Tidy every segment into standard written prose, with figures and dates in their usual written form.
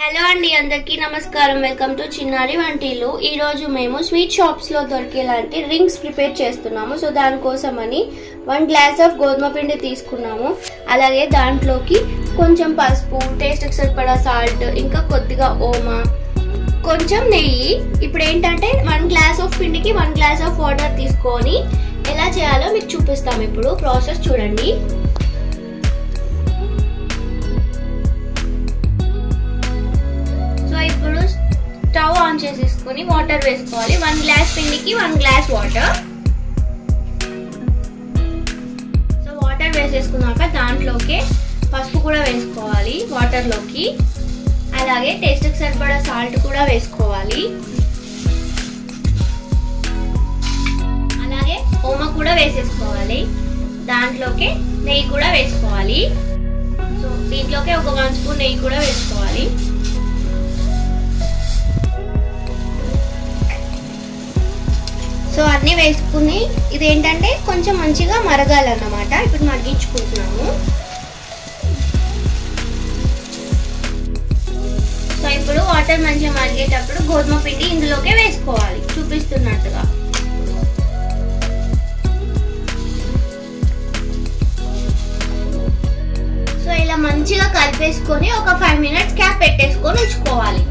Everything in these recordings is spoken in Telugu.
హలో అండి, అందరికీ నమస్కారం. వెల్కమ్ టు చిన్నారి వంటిల్లు. ఈ రోజు మేము స్వీట్ షాప్స్ లో దొరికేలాంటి రింగ్స్ ప్రిపేర్ చేస్తున్నాము. సో దానికోసమని 1 గ్లాస్ ఆఫ్ గోధుమ పిండి తీసుకున్నాము. అలాగే దాంట్లోకి కొంచెం పసుపు, టేస్ట్ కి సరిపడా సాల్ట్, ఇంకా కొద్దిగా ఓమా, కొంచెం నెయ్యి. ఇప్పుడు ఏంటంటే 1 గ్లాస్ ఆఫ్ పిండికి 1 గ్లాస్ ఆఫ్ వాటర్ తీసుకొని ఎలా చేయాలో మీకు చూపిస్తాము. ఇప్పుడు ప్రాసెస్ చూడండి. ఇప్పుడు స్టవ్ ఆన్ చేసేసుకొని వాటర్ వేసుకోవాలి. 1 గ్లాస్ పిండికి 1 గ్లాస్ వాటర్. సో వాటర్ వేసేసుకున్నాక దాంట్లోకి పసుపు కూడా వేసుకోవాలి వాటర్ లోకి. అలాగే టేస్ట్ కి సరిపడా సాల్ట్ కూడా వేసుకోవాలి. అలాగే ఓమా కూడా వేసేసుకోవాలి. దాంట్లోకి నెయ్యి కూడా వేసుకోవాలి. సో దీంట్లోకి ఒక 1 స్పూన్ నెయ్యి కూడా వేసుకోవాలి. సో అన్నీ వేసుకుని ఇదేంటంటే కొంచెం మంచిగా మరగాలన్నమాట. ఇప్పుడు మరిగించుకుంటున్నాము. సో ఇప్పుడు వాటర్ మంచిగా మరిగేటప్పుడు గోధుమ పిండి ఇందులోకే వేసుకోవాలి చూపిస్తున్నట్టుగా. సో ఇలా మంచిగా కలిపేసుకొని ఒక 5 మినిట్స్ క్యాప్ పెట్టేసుకొని ఉంచుకోవాలి.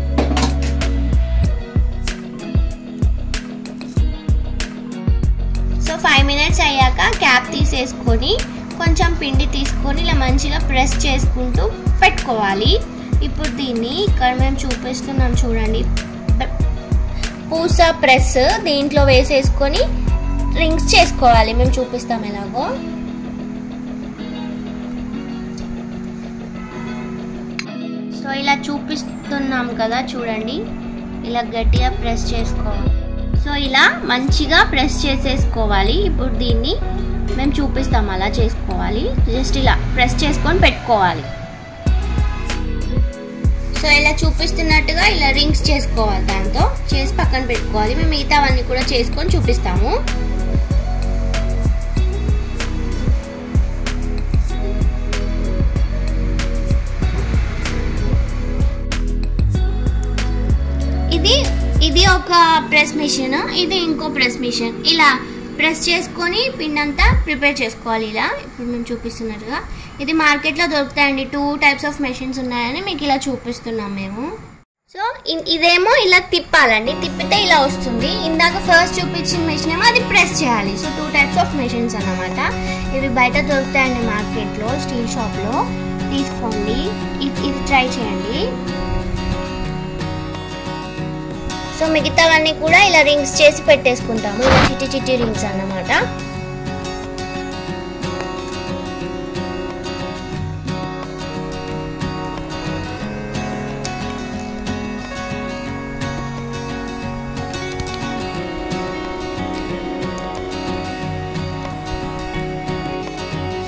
సో 5 మినిట్స్ అయ్యాక క్యాప్ తీసేసుకొని కొంచెం పిండి తీసుకొని ఇలా మంచిగా ప్రెస్ చేసుకుంటూ పెట్టుకోవాలి. ఇప్పుడు దీన్ని ఇక్కడ మేము చూపిస్తున్నాం చూడండి, పూసా ప్రెస్ దీంట్లో వేసేసుకొని రింగ్స్ చేసుకోవాలి. మేము చూపిస్తాం ఎలాగో. సో ఇలా చూపిస్తున్నాం కదా చూడండి, ఇలా గట్టిగా ప్రెస్ చేసుకోవాలి. సో ఇలా మంచిగా ప్రెస్ చేసేసుకోవాలి. ఇప్పుడు దీన్ని మేము చూపిస్తాం అలా చేసుకోవాలి. జస్ట్ ఇలా ప్రెస్ చేసుకొని పెట్టుకోవాలి. సో ఇలా చూపిస్తున్నట్టుగా ఇలా రింగ్స్ చేసుకోవాలి. దాంతో చేసి పక్కన పెట్టుకోవాలి. మేము మిగతావన్నీ కూడా చేసుకొని చూపిస్తాము. ఇది ఒక ప్రెస్ మిషన్, ఇది ఇంకో ప్రెస్ మిషన్. ఇలా ప్రెస్ చేసుకొని పిండి అంతా ప్రిపేర్ చేసుకోవాలి. ఇలా ఇప్పుడు మేము చూపిస్తున్నట్టుగా ఇది మార్కెట్లో దొరుకుతాయండి. 2 టైప్స్ ఆఫ్ మెషిన్స్ ఉన్నాయని మీకు ఇలా చూపిస్తున్నాం మేము. సో ఇదేమో ఇలా తిప్పాలండి, తిప్పితే ఇలా వస్తుంది. ఇందాక ఫస్ట్ చూపించిన మెషిన్ ఏమో అది ప్రెస్ చేయాలి. సో 2 టైప్స్ ఆఫ్ మెషిన్స్ అన్నమాట. ఇవి బయట దొరుకుతాయండి మార్కెట్లో, స్టీల్ షాప్లో. తీసుకోండి, ఇది ట్రై చేయండి. సో మిగతావన్నీ కూడా ఇలా రింగ్స్ చేసి పెట్టేసుకుంటాము. ఇలా చిట్టి చిట్టి రింగ్స్ అన్నమాట.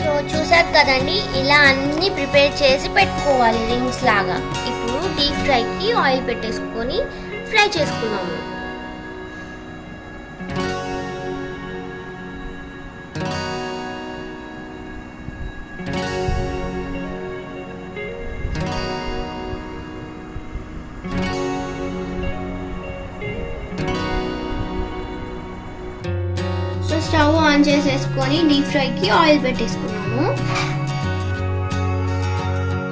సో చూసారు కదండి, ఇలా అన్ని ప్రిపేర్ చేసి పెట్టుకోవాలి రింగ్స్ లాగా. ఇప్పుడు డీప్ ఫ్రైకి ఆయిల్ పెట్టేసుకొని ఫ్రై చేసుకున్నాము. సో స్టవ్ ఆన్ చేసేసుకొని డీప్ ఫ్రైకి ఆయిల్ పెట్టేసుకున్నాము.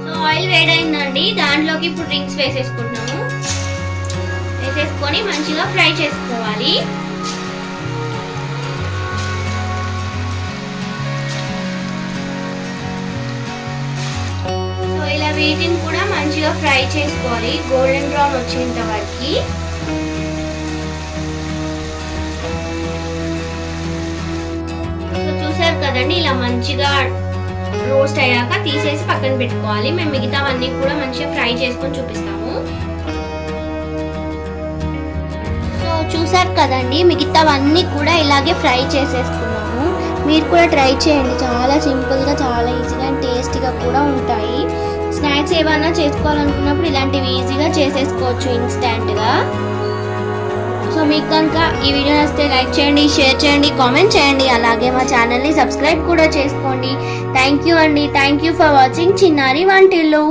సో ఆయిల్ వేడైందండి, దాంట్లోకి ఇప్పుడు రింగ్స్ వేసేసుకుంటున్నాము. వేసేసుకొని మంచిగా ఫ్రై చేసుకోవాలి. సో ఇలా వీటిని కూడా మంచిగా ఫ్రై చేసుకోవాలి గోల్డెన్ బ్రౌన్ వచ్చేంత వరకు. సో చూసారు కదండి, ఇలా మంచిగా రోస్ట్ అయ్యాక తీసేసి పక్కన పెట్టుకోవాలి. మేము మిగతావన్నీ కూడా మంచిగా ఫ్రై చేసుకొని చూపిస్తాము. చూసారు కదండి, మిగతావన్నీ కూడా ఇలాగే ఫ్రై చేసేసుకున్నాము. మీరు కూడా ట్రై చేయండి. చాలా సింపుల్గా, చాలా ఈజీగా అండ్ టేస్టీగా కూడా ఉంటాయి. స్నాక్స్ ఏమైనా చేసుకోవాలనుకున్నప్పుడు ఇలాంటివి ఈజీగా చేసేసుకోవచ్చు ఇన్స్టెంట్గా. సో మీకు కనుక ఈ వీడియో నచ్చితే లైక్ చేయండి, షేర్ చేయండి, కామెంట్ చేయండి. అలాగే మా ఛానల్ని సబ్స్క్రైబ్ కూడా చేసుకోండి. థ్యాంక్ యూ అండి. థ్యాంక్ యూ ఫర్ వాచింగ్ చిన్నారి వంటిల్లు.